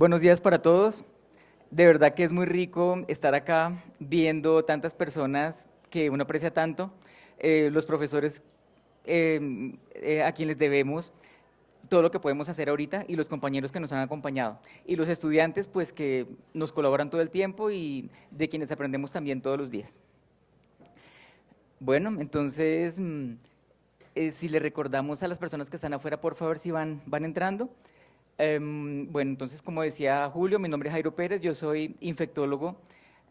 Buenos días para todos. De verdad que es muy rico estar acá viendo tantas personas que uno aprecia tanto, los profesores a quienes debemos todo lo que podemos hacer ahorita y los compañeros que nos han acompañado y los estudiantes pues que nos colaboran todo el tiempo y de quienes aprendemos también todos los días. Bueno, entonces si le recordamos a las personas que están afuera, por favor, si van entrando. Bueno, entonces, como decía Julio, mi nombre es Jairo Pérez, yo soy infectólogo,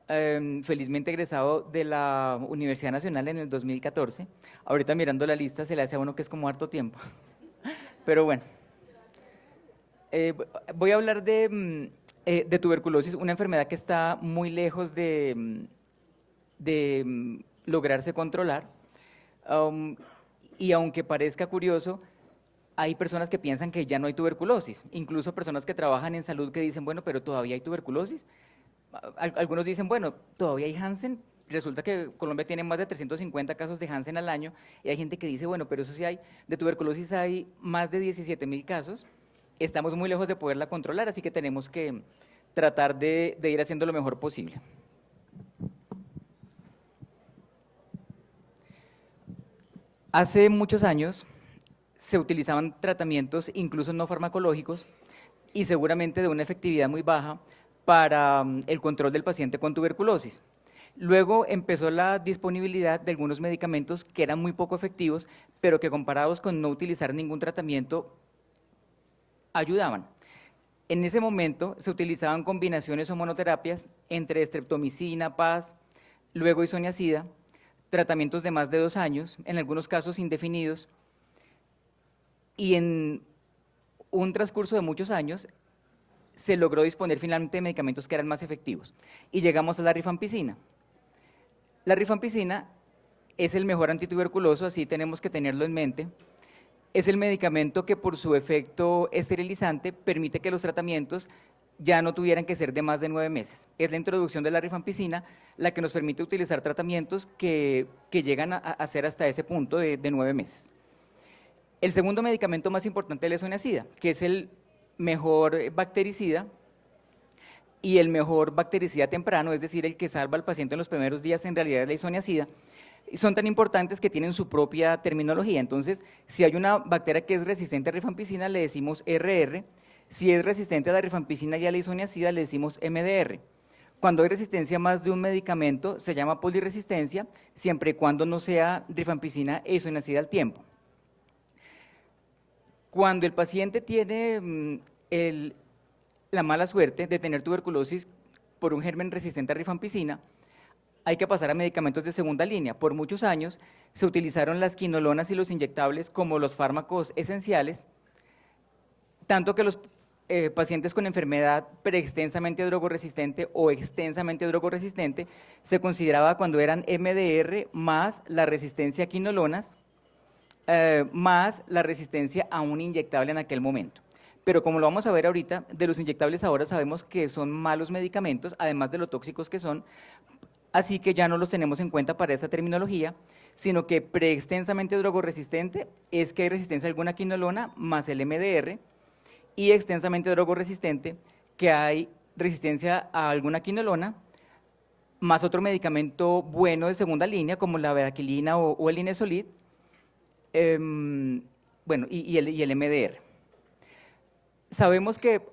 felizmente egresado de la Universidad Nacional en el 2014. Ahorita mirando la lista se le hace a uno que es como harto tiempo, pero bueno. Voy a hablar de tuberculosis, una enfermedad que está muy lejos de lograrse controlar. Um, y aunque parezca curioso, hay personas que piensan que ya no hay tuberculosis, incluso personas que trabajan en salud que dicen, bueno, pero todavía hay tuberculosis. Algunos dicen, bueno, todavía hay Hansen. Resulta que Colombia tiene más de 350 casos de Hansen al año y hay gente que dice, bueno, pero eso sí hay, de tuberculosis hay más de 17.000 casos. Estamos muy lejos de poderla controlar, así que tenemos que tratar de ir haciendo lo mejor posible. Hace muchos años se utilizaban tratamientos incluso no farmacológicos y seguramente de una efectividad muy baja para el control del paciente con tuberculosis. Luego empezó la disponibilidad de algunos medicamentos que eran muy poco efectivos, pero que comparados con no utilizar ningún tratamiento, ayudaban. En ese momento se utilizaban combinaciones o monoterapias entre streptomicina, paz, luego isoniazida, tratamientos de más de 2 años, en algunos casos indefinidos, y en un transcurso de muchos años se logró disponer finalmente de medicamentos que eran más efectivos. Y llegamos a la rifampicina. La rifampicina es el mejor antituberculoso, así tenemos que tenerlo en mente. Es el medicamento que por su efecto esterilizante permite que los tratamientos ya no tuvieran que ser de más de 9 meses. Es la introducción de la rifampicina la que nos permite utilizar tratamientos que llegan a ser hasta ese punto de 9 meses. El segundo medicamento más importante es la isoniazida, que es el mejor bactericida y el mejor bactericida temprano, es decir, el que salva al paciente en los primeros días, en realidad es la isoniazida. Son tan importantes que tienen su propia terminología. Entonces, si hay una bacteria que es resistente a rifampicina, le decimos RR. Si es resistente a la rifampicina y a la isoniazida, le decimos MDR. Cuando hay resistencia a más de un medicamento, se llama polirresistencia, siempre y cuando no sea rifampicina e isoniazida al tiempo. Cuando el paciente tiene la mala suerte de tener tuberculosis por un germen resistente a rifampicina, hay que pasar a medicamentos de segunda línea. Por muchos años se utilizaron las quinolonas y los inyectables como los fármacos esenciales, tanto que los pacientes con enfermedad preextensamente drogoresistente o extensamente drogoresistente se consideraba cuando eran MDR más la resistencia a quinolonas, más la resistencia a un inyectable en aquel momento. Pero como lo vamos a ver ahorita, de los inyectables ahora sabemos que son malos medicamentos, además de lo tóxicos que son, así que ya no los tenemos en cuenta para esa terminología, sino que preextensamente drogoresistente es que hay resistencia a alguna quinolona más el MDR, y extensamente drogoresistente que hay resistencia a alguna quinolona más otro medicamento bueno de segunda línea como la bedaquilina o el Inesolid, bueno, y el MDR. Sabemos que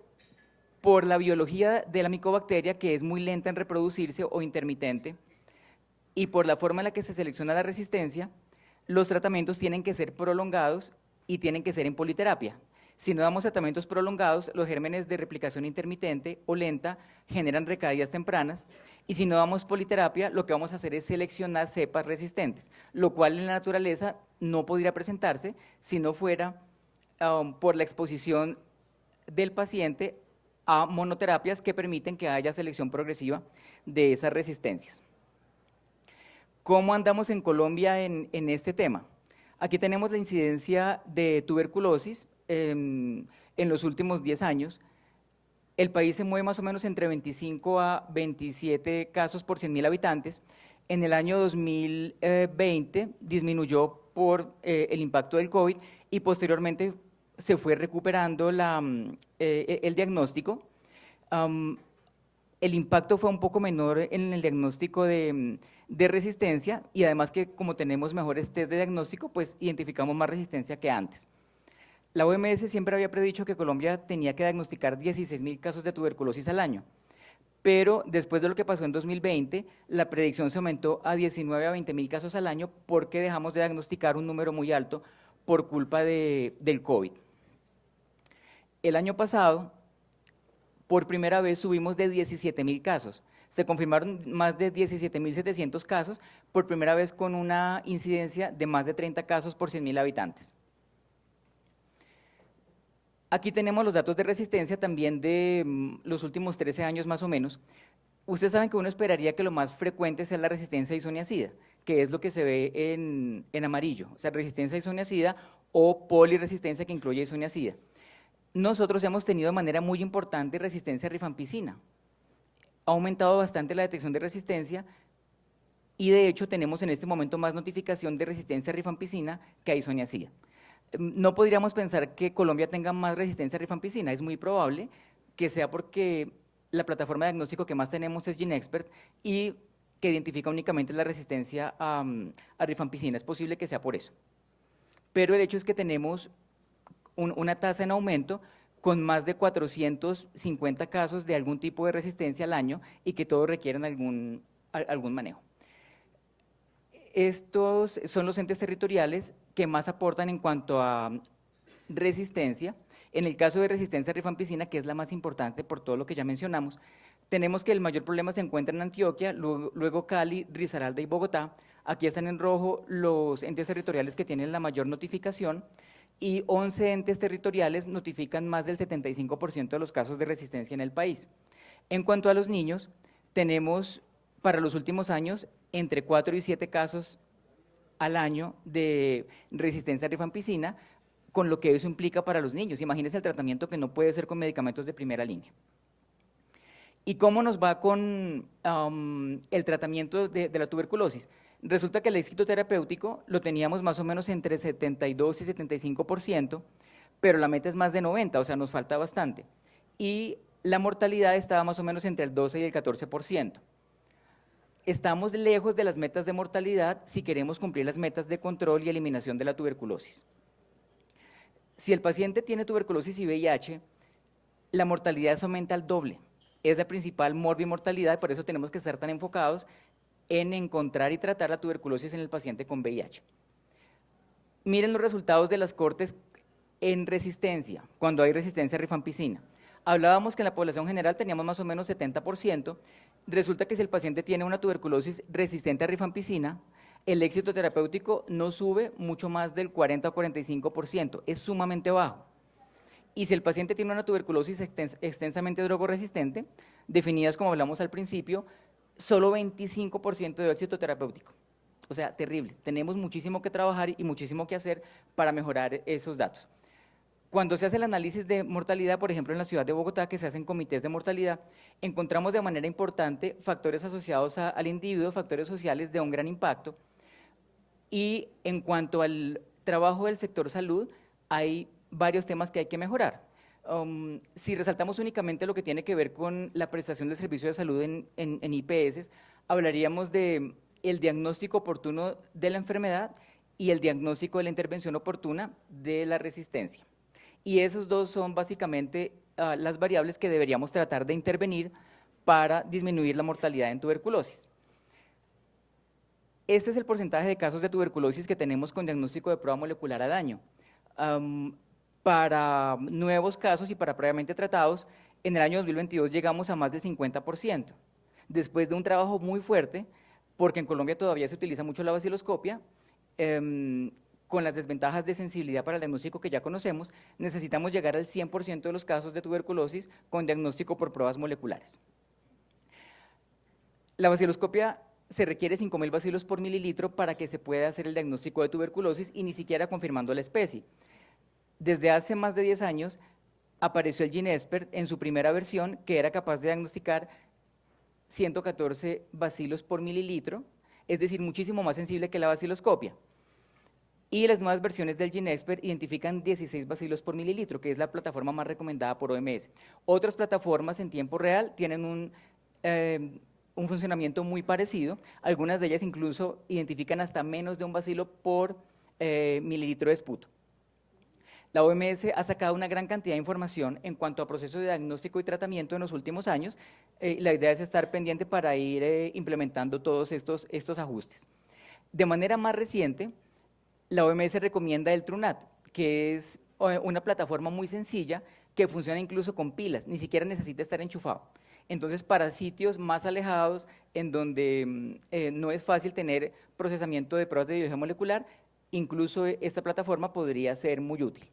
por la biología de la micobacteria, que es muy lenta en reproducirse o intermitente, y por la forma en la que se selecciona la resistencia, los tratamientos tienen que ser prolongados y tienen que ser en politerapia. Si no damos tratamientos prolongados, los gérmenes de replicación intermitente o lenta generan recaídas tempranas, y si no damos politerapia, lo que vamos a hacer es seleccionar cepas resistentes, lo cual en la naturaleza no podría presentarse si no fuera por la exposición del paciente a monoterapias que permiten que haya selección progresiva de esas resistencias. ¿Cómo andamos en Colombia en este tema? Aquí tenemos la incidencia de tuberculosis en los últimos 10 años. El país se mueve más o menos entre 25 a 27 casos por 100.000 habitantes. En el año 2020 disminuyó por el impacto del COVID y posteriormente se fue recuperando el diagnóstico. Am, el impacto fue un poco menor en el diagnóstico de resistencia y además que como tenemos mejores test de diagnóstico, pues identificamos más resistencia que antes. La OMS siempre había predicho que Colombia tenía que diagnosticar 16.000 casos de tuberculosis al año, pero después de lo que pasó en 2020, la predicción se aumentó a 19 a 20.000 casos al año porque dejamos de diagnosticar un número muy alto por culpa del COVID. El año pasado, por primera vez subimos de 17.000 casos. Se confirmaron más de 17.700 casos, por primera vez con una incidencia de más de 30 casos por 100.000 habitantes. Aquí tenemos los datos de resistencia también de los últimos 13 años más o menos. Ustedes saben que uno esperaría que lo más frecuente sea la resistencia a isoniazida, que es lo que se ve en amarillo, o sea, resistencia a isoniazida o polirresistencia que incluye isoniazida. Nosotros hemos tenido de manera muy importante resistencia a rifampicina. Ha aumentado bastante la detección de resistencia y de hecho tenemos en este momento más notificación de resistencia a rifampicina que a isoniazida. No podríamos pensar que Colombia tenga más resistencia a rifampicina, es muy probable que sea porque la plataforma de diagnóstico que más tenemos es GeneXpert y que identifica únicamente la resistencia a rifampicina, es posible que sea por eso. Pero el hecho es que tenemos una tasa en aumento con más de 450 casos de algún tipo de resistencia al año y que todos requieren algún manejo. Estos son los entes territoriales que más aportan en cuanto a resistencia. En el caso de resistencia a rifampicina, que es la más importante por todo lo que ya mencionamos, tenemos que el mayor problema se encuentra en Antioquia, luego Cali, Risaralda y Bogotá. Aquí están en rojo los entes territoriales que tienen la mayor notificación y 11 entes territoriales notifican más del 75% de los casos de resistencia en el país. En cuanto a los niños, tenemos para los últimos años entre 4 y 7 casos al año de resistencia a rifampicina, con lo que eso implica para los niños. Imagínense el tratamiento que no puede ser con medicamentos de primera línea. ¿Y cómo nos va con el tratamiento de la tuberculosis? Resulta que el éxito terapéutico lo teníamos más o menos entre 72 y 75%, pero la meta es más de 90, o sea, nos falta bastante. Y la mortalidad estaba más o menos entre el 12 y el 14%. Estamos lejos de las metas de mortalidad si queremos cumplir las metas de control y eliminación de la tuberculosis. Si el paciente tiene tuberculosis y VIH, la mortalidad se aumenta al doble. Es la principal morbimortalidad y por eso tenemos que estar tan enfocados en encontrar y tratar la tuberculosis en el paciente con VIH. Miren los resultados de las cortes en resistencia, cuando hay resistencia a rifampicina. Hablábamos que en la población general teníamos más o menos 70%, resulta que si el paciente tiene una tuberculosis resistente a rifampicina, el éxito terapéutico no sube mucho más del 40 o 45%, es sumamente bajo. Y si el paciente tiene una tuberculosis extensamente drogoresistente, definidas como hablamos al principio, solo 25% de éxito terapéutico. O sea, terrible. Tenemos muchísimo que trabajar y muchísimo que hacer para mejorar esos datos. Cuando se hace el análisis de mortalidad, por ejemplo en la ciudad de Bogotá, que se hacen comités de mortalidad, encontramos de manera importante factores asociados al individuo, factores sociales de un gran impacto. Y en cuanto al trabajo del sector salud, hay varios temas que hay que mejorar. Si resaltamos únicamente lo que tiene que ver con la prestación del servicio de salud en IPS, hablaríamos de el diagnóstico oportuno de la enfermedad y el diagnóstico de la intervención oportuna de la resistencia. Y esos dos son básicamente las variables que deberíamos tratar de intervenir para disminuir la mortalidad en tuberculosis. Este es el porcentaje de casos de tuberculosis que tenemos con diagnóstico de prueba molecular al año. Para nuevos casos y para previamente tratados, en el año 2022 llegamos a más del 50%, después de un trabajo muy fuerte, porque en Colombia todavía se utiliza mucho la baciloscopia, con las desventajas de sensibilidad para el diagnóstico que ya conocemos, necesitamos llegar al 100% de los casos de tuberculosis con diagnóstico por pruebas moleculares. La baciloscopia se requiere 5.000 bacilos por mililitro para que se pueda hacer el diagnóstico de tuberculosis y ni siquiera confirmando la especie. Desde hace más de 10 años apareció el GeneXpert en su primera versión que era capaz de diagnosticar 114 bacilos por mililitro, es decir, muchísimo más sensible que la baciloscopia. Y las nuevas versiones del Ginexpert identifican 16 bacilos por mililitro, que es la plataforma más recomendada por OMS. Otras plataformas en tiempo real tienen un funcionamiento muy parecido. Algunas de ellas incluso identifican hasta menos de un bacilo por mililitro de esputo. La OMS ha sacado una gran cantidad de información en cuanto a procesos de diagnóstico y tratamiento en los últimos años. La idea es estar pendiente para ir implementando todos estos ajustes. De manera más reciente, la OMS recomienda el TrueNAT, que es una plataforma muy sencilla que funciona incluso con pilas, ni siquiera necesita estar enchufado. Entonces, para sitios más alejados, en donde no es fácil tener procesamiento de pruebas de biología molecular, incluso esta plataforma podría ser muy útil.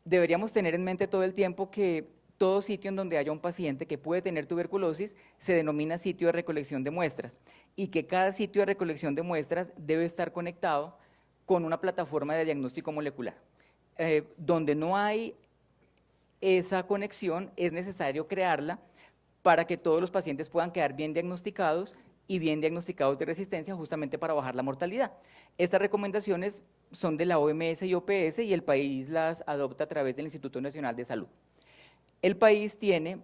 Deberíamos tener en mente todo el tiempo que todo sitio en donde haya un paciente que puede tener tuberculosis se denomina sitio de recolección de muestras y que cada sitio de recolección de muestras debe estar conectado con una plataforma de diagnóstico molecular. Donde no hay esa conexión, es necesario crearla para que todos los pacientes puedan quedar bien diagnosticados y bien diagnosticados de resistencia, justamente para bajar la mortalidad. Estas recomendaciones son de la OMS y OPS y el país las adopta a través del Instituto Nacional de Salud. El país tiene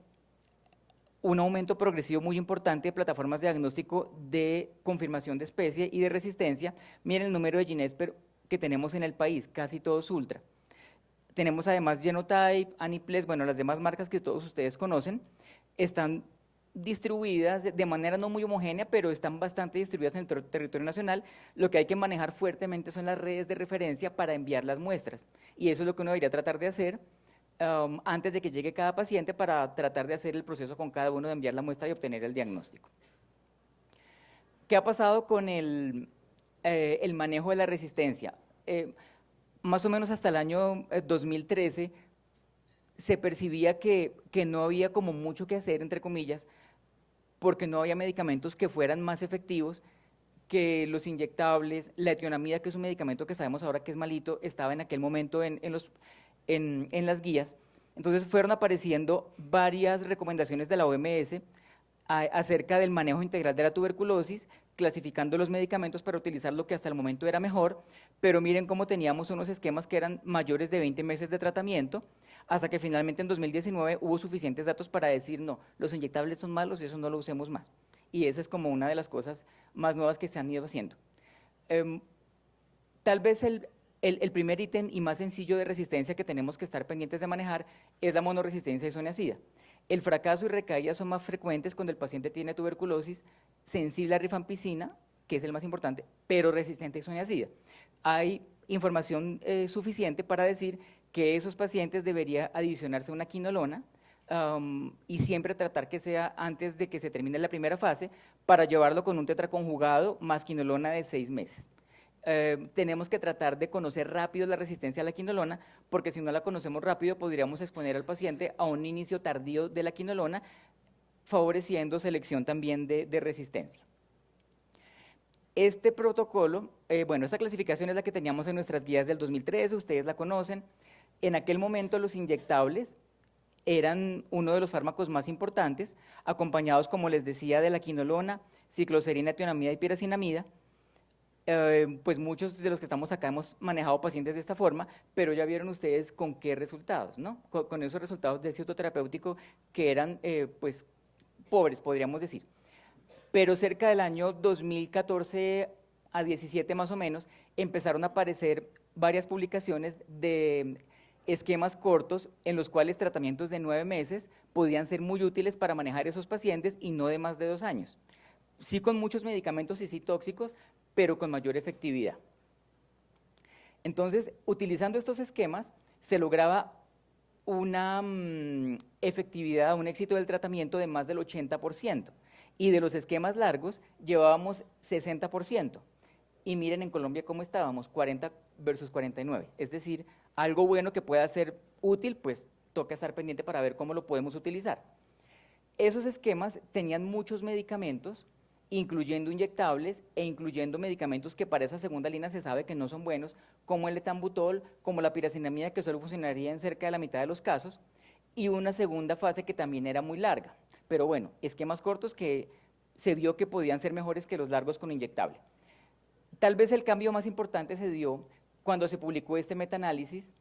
un aumento progresivo muy importante de plataformas de diagnóstico de confirmación de especie y de resistencia. Miren el número de Ginexpert que tenemos en el país, casi todos ultra. Tenemos además Genotype, Aniplex, bueno, las demás marcas que todos ustedes conocen, están distribuidas de manera no muy homogénea, pero están bastante distribuidas en el territorio nacional. Lo que hay que manejar fuertemente son las redes de referencia para enviar las muestras, y eso es lo que uno debería tratar de hacer antes de que llegue cada paciente, para tratar de hacer el proceso con cada uno de enviar la muestra y obtener el diagnóstico. ¿Qué ha pasado con el manejo de la resistencia? Más o menos hasta el año 2013 se percibía que no había como mucho que hacer, entre comillas, porque no había medicamentos que fueran más efectivos que los inyectables. La etionamida, que es un medicamento que sabemos ahora que es malito, estaba en aquel momento en las guías. Entonces fueron apareciendo varias recomendaciones de la OMS acerca del manejo integral de la tuberculosis, clasificando los medicamentos para utilizar lo que hasta el momento era mejor, pero miren cómo teníamos unos esquemas que eran mayores de 20 meses de tratamiento, hasta que finalmente en 2019 hubo suficientes datos para decir, no, los inyectables son malos y eso no lo usemos más. Y esa es como una de las cosas más nuevas que se han ido haciendo. Tal vez el primer ítem y más sencillo de resistencia que tenemos que estar pendientes de manejar es la monoresistencia isoniazida. El fracaso y recaídas son más frecuentes cuando el paciente tiene tuberculosis sensible a rifampicina, que es el más importante, pero resistente a isoniazida. Hay información suficiente para decir que esos pacientes debería adicionarse una quinolona y siempre tratar que sea antes de que se termine la primera fase, para llevarlo con un tetraconjugado más quinolona de 6 meses. Tenemos que tratar de conocer rápido la resistencia a la quinolona, porque si no la conocemos rápido podríamos exponer al paciente a un inicio tardío de la quinolona, favoreciendo selección también de resistencia. Este protocolo, bueno, esta clasificación es la que teníamos en nuestras guías del 2013, ustedes la conocen. En aquel momento los inyectables eran uno de los fármacos más importantes, acompañados, como les decía, de la quinolona, cicloserina, etionamida y piracinamida. Pues muchos de los que estamos acá hemos manejado pacientes de esta forma, pero ya vieron ustedes con qué resultados, ¿no? Con esos resultados de éxito terapéutico que eran, pues, pobres, podríamos decir. Pero cerca del año 2014 a 17 más o menos, empezaron a aparecer varias publicaciones de esquemas cortos en los cuales tratamientos de 9 meses podían ser muy útiles para manejar esos pacientes y no de más de 2 años. Sí, con muchos medicamentos y sí tóxicos, pero con mayor efectividad. Entonces, utilizando estos esquemas, se lograba una efectividad, un éxito del tratamiento de más del 80%, y de los esquemas largos llevábamos 60%. Y miren en Colombia cómo estábamos, 40 versus 49, es decir, algo bueno que pueda ser útil, pues toca estar pendiente para ver cómo lo podemos utilizar. Esos esquemas tenían muchos medicamentos, incluyendo inyectables e incluyendo medicamentos que para esa segunda línea se sabe que no son buenos, como el etambutol, como la piracinamida, que solo funcionaría en cerca de la mitad de los casos, y una segunda fase que también era muy larga. Pero bueno, esquemas cortos que se vio que podían ser mejores que los largos con inyectable. Tal vez el cambio más importante se dio cuando se publicó este metaanálisis,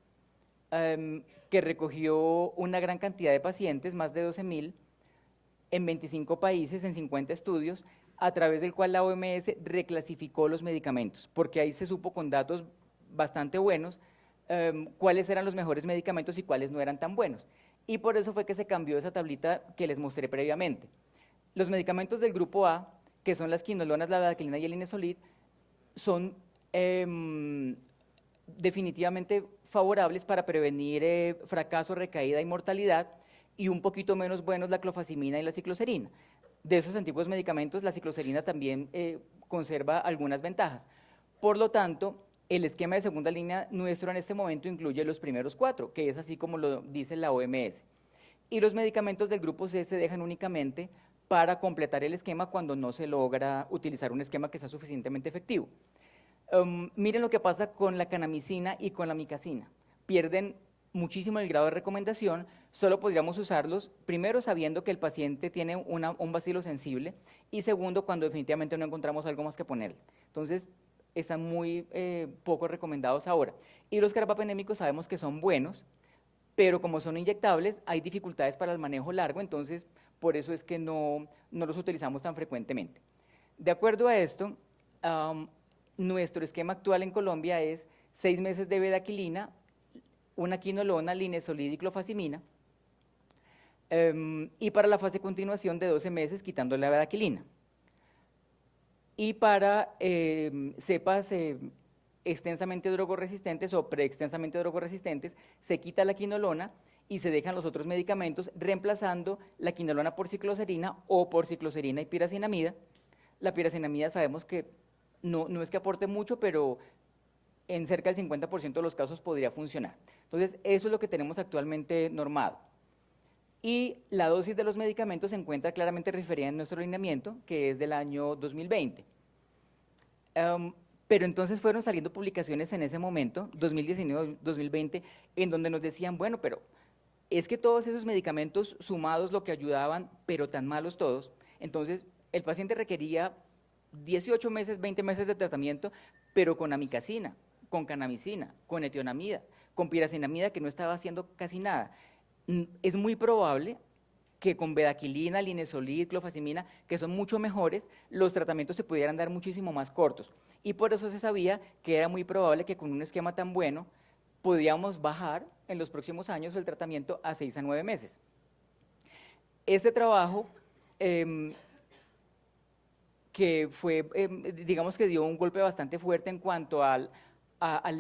que recogió una gran cantidad de pacientes, más de 12.000, en 25 países, en 50 estudios, a través del cual la OMS reclasificó los medicamentos, porque ahí se supo con datos bastante buenos cuáles eran los mejores medicamentos y cuáles no eran tan buenos. Y por eso fue que se cambió esa tablita que les mostré previamente. Los medicamentos del grupo A, que son las quinolonas, la daquilina y el Inesolid, son definitivamente favorables para prevenir fracaso, recaída y mortalidad, y un poquito menos buenos la clofazimina y la cicloserina. De esos antiguos medicamentos, la cicloserina también conserva algunas ventajas. Por lo tanto, el esquema de segunda línea nuestro en este momento incluye los primeros 4, que es así como lo dice la OMS. Y los medicamentos del grupo C se dejan únicamente para completar el esquema cuando no se logra utilizar un esquema que sea suficientemente efectivo. Miren lo que pasa con la canamicina y con la micacina. Pierden muchísimo el grado de recomendación, solo podríamos usarlos, primero sabiendo que el paciente tiene un bacilo sensible, y segundo, cuando definitivamente no encontramos algo más que ponerle. Entonces, están muy poco recomendados ahora. Y los carbapenémicos sabemos que son buenos, pero como son inyectables, hay dificultades para el manejo largo, entonces por eso es que no los utilizamos tan frecuentemente. De acuerdo a esto, nuestro esquema actual en Colombia es 6 meses de bedaquilina, una quinolona, Linesolid y clofazimina, y para la fase de continuación de 12 meses quitando la bedaquilina. Y para cepas extensamente drogoresistentes o preextensamente drogoresistentes, se quita la quinolona y se dejan los otros medicamentos, reemplazando la quinolona por cicloserina o por cicloserina y piracinamida. La piracinamida sabemos que no es que aporte mucho, pero en cerca del 50% de los casos podría funcionar. Entonces, eso es lo que tenemos actualmente normado. Y la dosis de los medicamentos se encuentra claramente referida en nuestro lineamiento, que es del año 2020. Pero entonces fueron saliendo publicaciones en ese momento, 2019-2020, en donde nos decían, bueno, pero es que todos esos medicamentos sumados lo que ayudaban, pero tan malos todos, entonces el paciente requería 18 meses, 20 meses de tratamiento, pero con amicacina, con canamicina, con etionamida, con piracinamida, que no estaba haciendo casi nada. Es muy probable que con bedaquilina, Linesolid, clofazimina, que son mucho mejores, los tratamientos se pudieran dar muchísimo más cortos. Y por eso se sabía que era muy probable que con un esquema tan bueno podíamos bajar en los próximos años el tratamiento a 6 a 9 meses. Este trabajo, que fue, digamos que dio un golpe bastante fuerte en cuanto al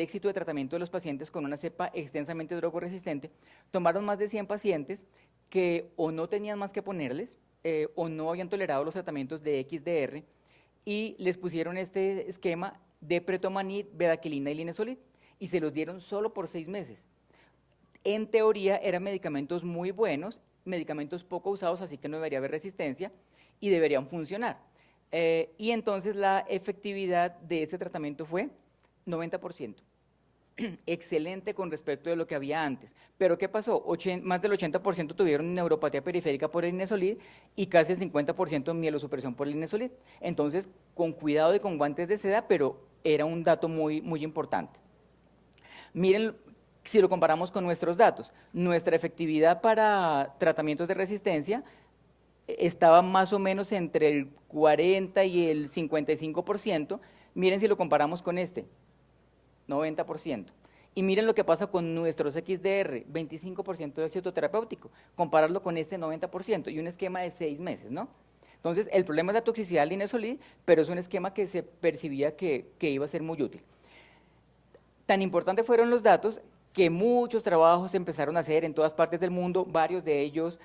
éxito de tratamiento de los pacientes con una cepa extensamente drogoresistente, tomaron más de 100 pacientes que o no tenían más que ponerles o no habían tolerado los tratamientos de XDR y les pusieron este esquema de pretomanid, bedaquilina y Linesolid y se los dieron solo por 6 meses. En teoría eran medicamentos muy buenos, medicamentos poco usados, así que no debería haber resistencia y deberían funcionar. Y entonces la efectividad de este tratamiento fue 90%. Excelente con respecto de lo que había antes. Pero ¿qué pasó? Más del 80% tuvieron neuropatía periférica por el Linesolid y casi el 50% mielosupresión por el Linesolid. Entonces, con cuidado y con guantes de seda, pero era un dato muy, muy importante. Miren, si lo comparamos con nuestros datos, nuestra efectividad para tratamientos de resistencia estaba más o menos entre el 40 y el 55%. Miren si lo comparamos con este, 90%. Y miren lo que pasa con nuestros XDR, 25% de éxito terapéutico, compararlo con este 90% y un esquema de 6 meses, ¿no? Entonces, el problema es la toxicidad del Linesolid, pero es un esquema que se percibía que iba a ser muy útil. Tan importantes fueron los datos que muchos trabajos se empezaron a hacer en todas partes del mundo, varios de ellos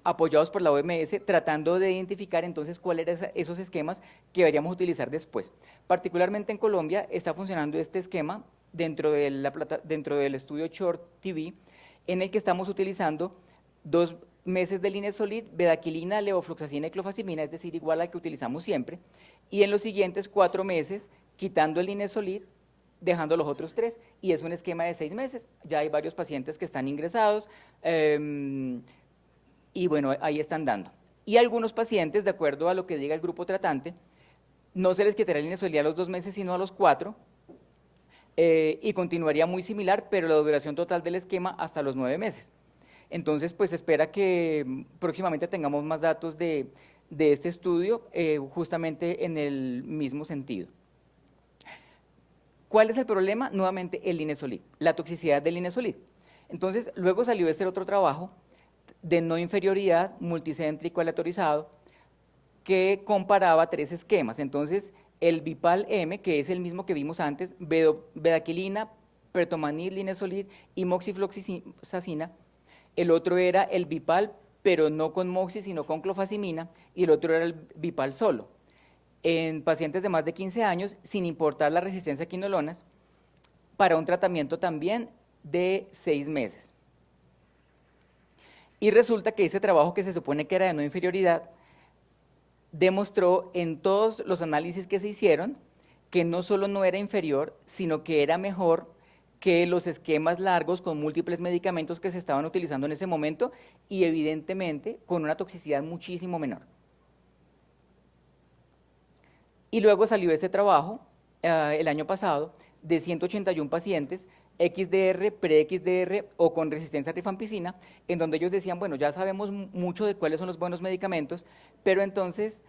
apoyados por la OMS, tratando de identificar entonces cuáles eran esos esquemas que deberíamos utilizar después. Particularmente en Colombia está funcionando este esquema dentro del estudio Short TV, en el que estamos utilizando 2 meses de Linesolid, bedaquilina, levofloxacina y clofazimina, es decir, igual al que utilizamos siempre, y en los siguientes 4 meses, quitando el Linesolid, dejando los otros 3, y es un esquema de 6 meses. Ya hay varios pacientes que están ingresados, y bueno, ahí están dando. Y algunos pacientes, de acuerdo a lo que diga el grupo tratante, no se les quitará el Linesolid a los 2 meses, sino a los 4, y continuaría muy similar, pero la duración total del esquema hasta los 9 meses. Entonces, pues se espera que próximamente tengamos más datos de este estudio justamente en el mismo sentido. ¿Cuál es el problema? Nuevamente el linezolid, la toxicidad del linezolid. Entonces, luego salió este otro trabajo de no inferioridad multicéntrico aleatorizado que comparaba 3 esquemas. Entonces, el Bipal-M, que es el mismo que vimos antes, bedaquilina, pertomanil, linezolid y moxifloxacina. El otro era el Bipal, pero no con moxi, sino con clofazimina, y el otro era el Bipal solo. En pacientes de más de 15 años, sin importar la resistencia a quinolonas, para un tratamiento también de 6 meses. Y resulta que ese trabajo que se supone que era de no inferioridad, demostró en todos los análisis que se hicieron que no solo no era inferior, sino que era mejor que los esquemas largos con múltiples medicamentos que se estaban utilizando en ese momento y evidentemente con una toxicidad muchísimo menor. Y luego salió este trabajo el año pasado de 181 pacientes XDR, pre-XDR o con resistencia a rifampicina, en donde ellos decían, bueno, ya sabemos mucho de cuáles son los buenos medicamentos, pero entonces,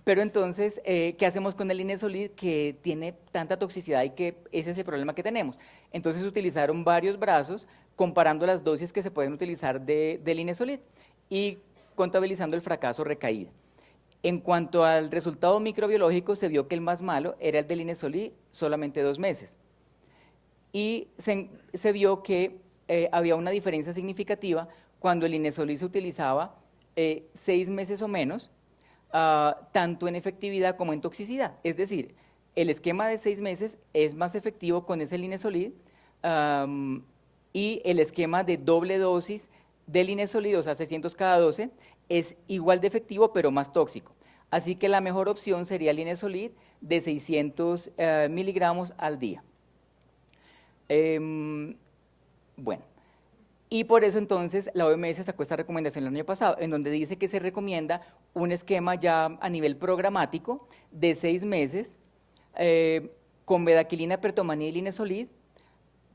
¿qué hacemos con el linezolid que tiene tanta toxicidad y que ese es el problema que tenemos? Entonces utilizaron varios brazos comparando las dosis que se pueden utilizar de linezolid y contabilizando el fracaso recaída. En cuanto al resultado microbiológico, se vio que el más malo era el del linezolid, solamente 2 meses. Y se vio que había una diferencia significativa cuando el linezolid se utilizaba 6 meses o menos, tanto en efectividad como en toxicidad. Es decir, el esquema de 6 meses es más efectivo con ese linezolid y el esquema de doble dosis de linezolid, o sea, 600 cada 12, es igual de efectivo pero más tóxico. Así que la mejor opción sería el linezolid de 600 miligramos al día. Bueno, y por eso entonces la OMS sacó esta recomendación el año pasado, en donde dice que se recomienda un esquema ya a nivel programático de 6 meses con bedaquilina, pertomanil y linezolid,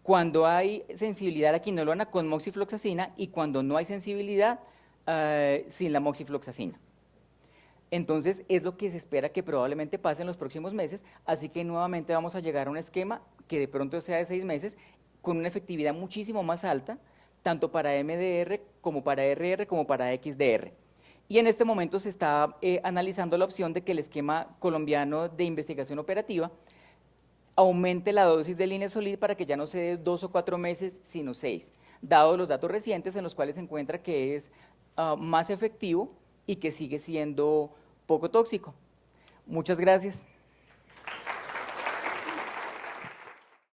cuando hay sensibilidad a la quinolona con moxifloxacina y cuando no hay sensibilidad sin la moxifloxacina. Entonces es lo que se espera que probablemente pase en los próximos meses, así que nuevamente vamos a llegar a un esquema que de pronto sea de 6 meses con una efectividad muchísimo más alta, tanto para MDR como para RR como para XDR. Y en este momento se está analizando la opción de que el esquema colombiano de investigación operativa aumente la dosis del linezolid para que ya no se dé 2 o 4 meses, sino 6, dado los datos recientes en los cuales se encuentra que es más efectivo y que sigue siendo poco tóxico. Muchas gracias.